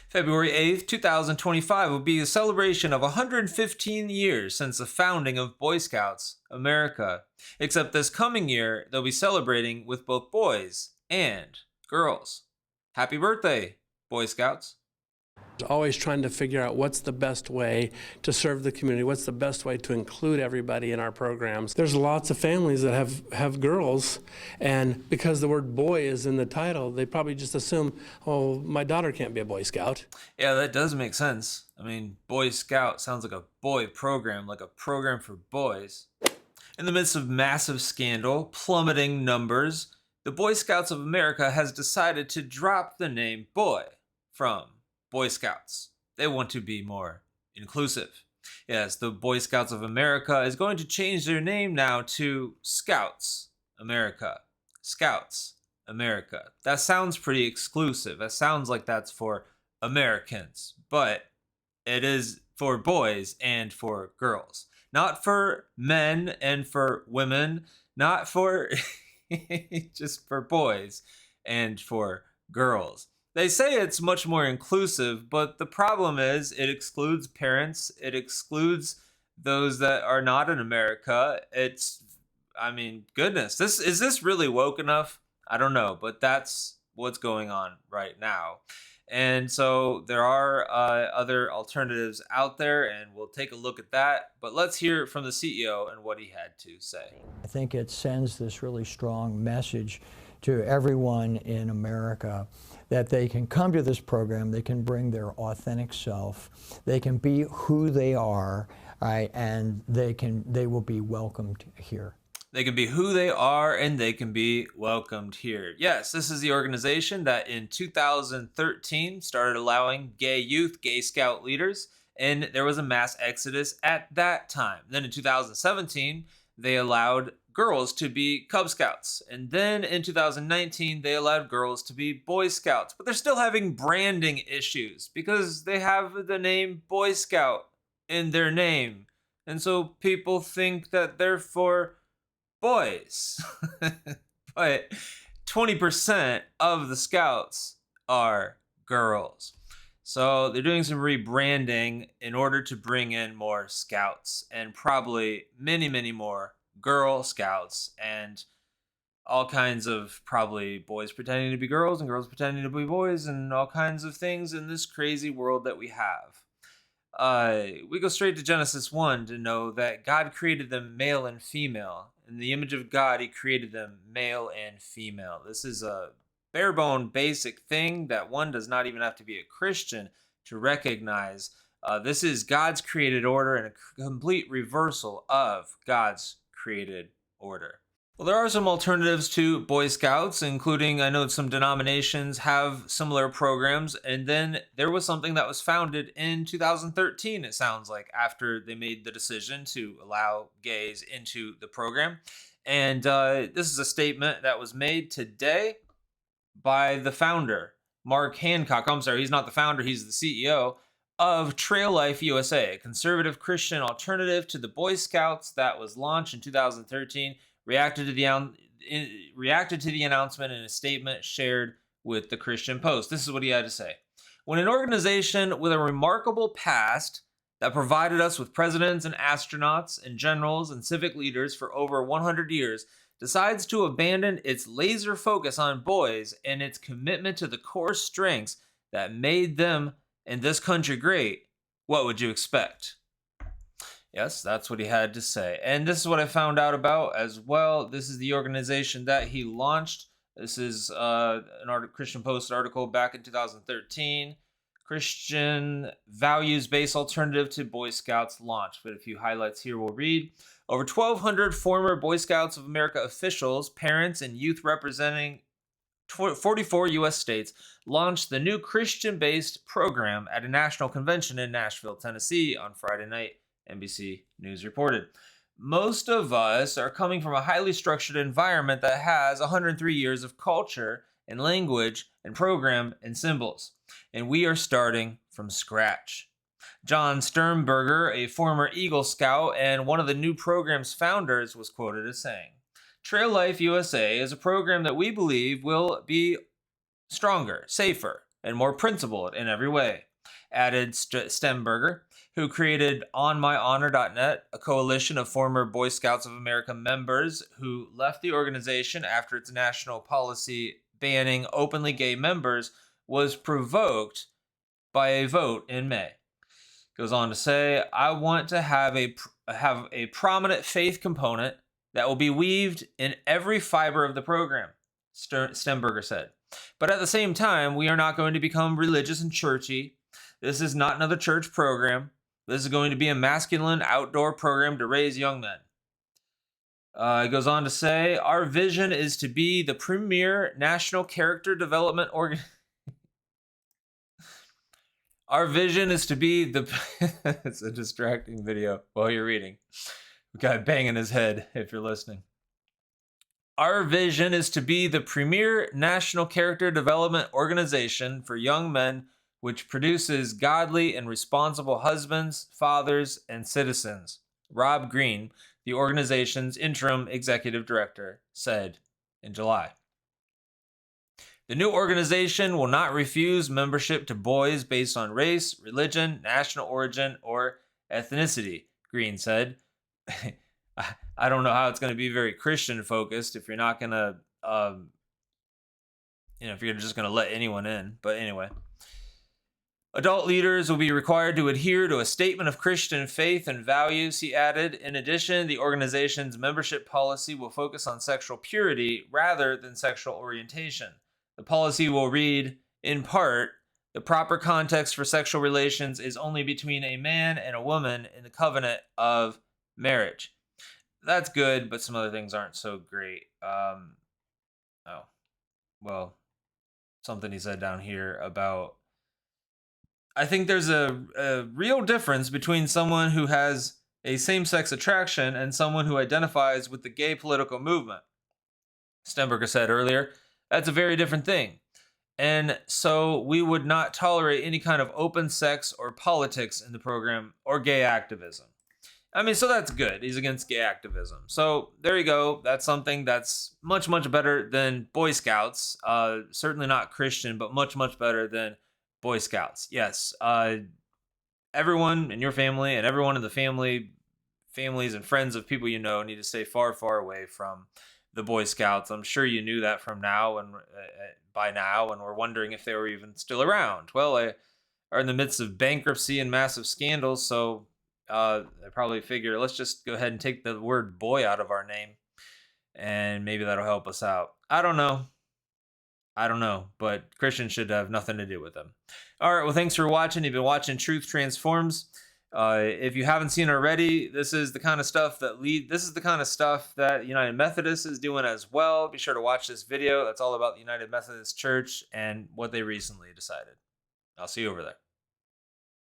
February 8th, 2025 will be a celebration of 115 years since the founding of Boy Scouts America. Except this coming year, they'll be celebrating with both boys and girls. Happy birthday, Boy Scouts. Always trying to figure out what's the best way to serve the community, what's the best way to include everybody in our programs. There's lots of families that have girls, and because the word boy is in the title, they probably just assume, oh, my daughter can't be a Boy Scout. Yeah, that does make sense. I mean, Boy Scout sounds like a boy program, like a program for boys. In the midst of massive scandal, plummeting numbers, the Boy Scouts of America has decided to drop the name boy from Boy Scouts. They want to be more inclusive. Yes, the Boy Scouts of America is going to change their name now to Scouts America. Scouts America. That sounds pretty exclusive. That sounds like that's for Americans, but it is for boys and for girls. Not for men and for women, not for just for boys and for girls. They say it's much more inclusive, but the problem is it excludes parents. It excludes those that are not in America. Goodness, is this really woke enough? I don't know, but that's what's going on right now. And so there are other alternatives out there, and we'll take a look at that. But let's hear from the CEO and what he had to say. I think it sends this really strong message to everyone in America that they can come to this program, they can bring their authentic self, they can be who they are, right, and they will be welcomed here. They can be who they are and they can be welcomed here. Yes, this is the organization that in 2013 started allowing gay youth, gay scout leaders, and there was a mass exodus at that time. Then in 2017, they allowed girls to be Cub Scouts. And then in 2019, they allowed girls to be Boy Scouts. But they're still having branding issues because they have the name Boy Scout in their name. And so people think that they're for boys. But 20% of the Scouts are girls. So they're doing some rebranding in order to bring in more Scouts and probably many, many more Girl Scouts and all kinds of probably boys pretending to be girls and girls pretending to be boys and all kinds of things in this crazy world that we have. We go straight to Genesis 1 to know that God created them male and female. In the image of God, he created them male and female. This is a bare bone basic thing that one does not even have to be a Christian to recognize. This is God's created order and a complete reversal of God's created order. Well, there are some alternatives to Boy Scouts, including I know some denominations have similar programs, and then there was something that was founded in 2013, it sounds like, after they made the decision to allow gays into the program. And this is a statement that was made today by the founder, Mark Hancock. I'm sorry, he's not the founder, he's the CEO of Trail Life USA, a conservative Christian alternative to the Boy Scouts that was launched in 2013, reacted to the announcement in a statement shared with the Christian Post. This is what he had to say. When an organization with a remarkable past that provided us with presidents and astronauts and generals and civic leaders for over 100 years decides to abandon its laser focus on boys and its commitment to the core strengths that made them in this country great, what would you expect? Yes, that's what he had to say. And this is what I found out about as well. This is the organization that he launched. This is Christian Post article back in 2013. Christian values-based alternative to Boy Scouts launched. But a few highlights here we'll read. Over 1,200 former Boy Scouts of America officials, parents, and youth representing 44 U.S. states launched the new Christian-based program at a national convention in Nashville, Tennessee on Friday night, NBC News reported. Most of us are coming from a highly structured environment that has 103 years of culture and language and program and symbols, and we are starting from scratch. John Sternberger, a former Eagle Scout and one of the new program's founders, was quoted as saying, Trail Life USA is a program that we believe will be stronger, safer, and more principled in every way, added Stemberger, who created onmyhonor.net, a coalition of former Boy Scouts of America members who left the organization after its national policy banning openly gay members was provoked by a vote in May. Goes on to say, I want to have a prominent faith component that will be weaved in every fiber of the program, Stemberger said. But at the same time, we are not going to become religious and churchy. This is not another church program. This is going to be a masculine outdoor program to raise young men. It goes on to say, our vision is to be the premier national character development organization. Our vision is to be the... It's a distracting video while you're reading. Guy banging his head if you're listening. Our vision is to be the premier national character development organization for young men, which produces godly and responsible husbands, fathers, and citizens. Rob Green, the organization's interim executive director, said in July. The new organization will not refuse membership to boys based on race, religion, national origin, or ethnicity, Green said. I don't know how it's going to be very Christian focused if you're not going to, if you're just going to let anyone in. But anyway. Adult leaders will be required to adhere to a statement of Christian faith and values, he added. In addition, the organization's membership policy will focus on sexual purity rather than sexual orientation. The policy will read, in part, the proper context for sexual relations is only between a man and a woman in the covenant of marriage. That's good, but some other things aren't so great. Something he said down here about, I think there's a real difference between someone who has a same-sex attraction and someone who identifies with the gay political movement. Stemberger said earlier, that's a very different thing. And so we would not tolerate any kind of open sex or politics in the program or gay activism. I mean, so that's good. He's against gay activism. So there you go. That's something that's much, much better than Boy Scouts. Certainly not Christian, but much, much better than Boy Scouts. Yes. Everyone in your family and everyone in the families and friends of people you know need to stay far, far away from the Boy Scouts. I'm sure you knew that from now and by now, and were wondering if they were even still around. Well, they are in the midst of bankruptcy and massive scandals, so they probably figure, let's just go ahead and take the word boy out of our name, and maybe that'll help us out. I don't know, but Christians should have nothing to do with them. All right, well, thanks for watching. You've been watching Truth Transforms. If you haven't seen already, this is the kind of stuff that United Methodist is doing as well. Be sure to watch this video. That's all about the United Methodist Church and what they recently decided. I'll see you over there.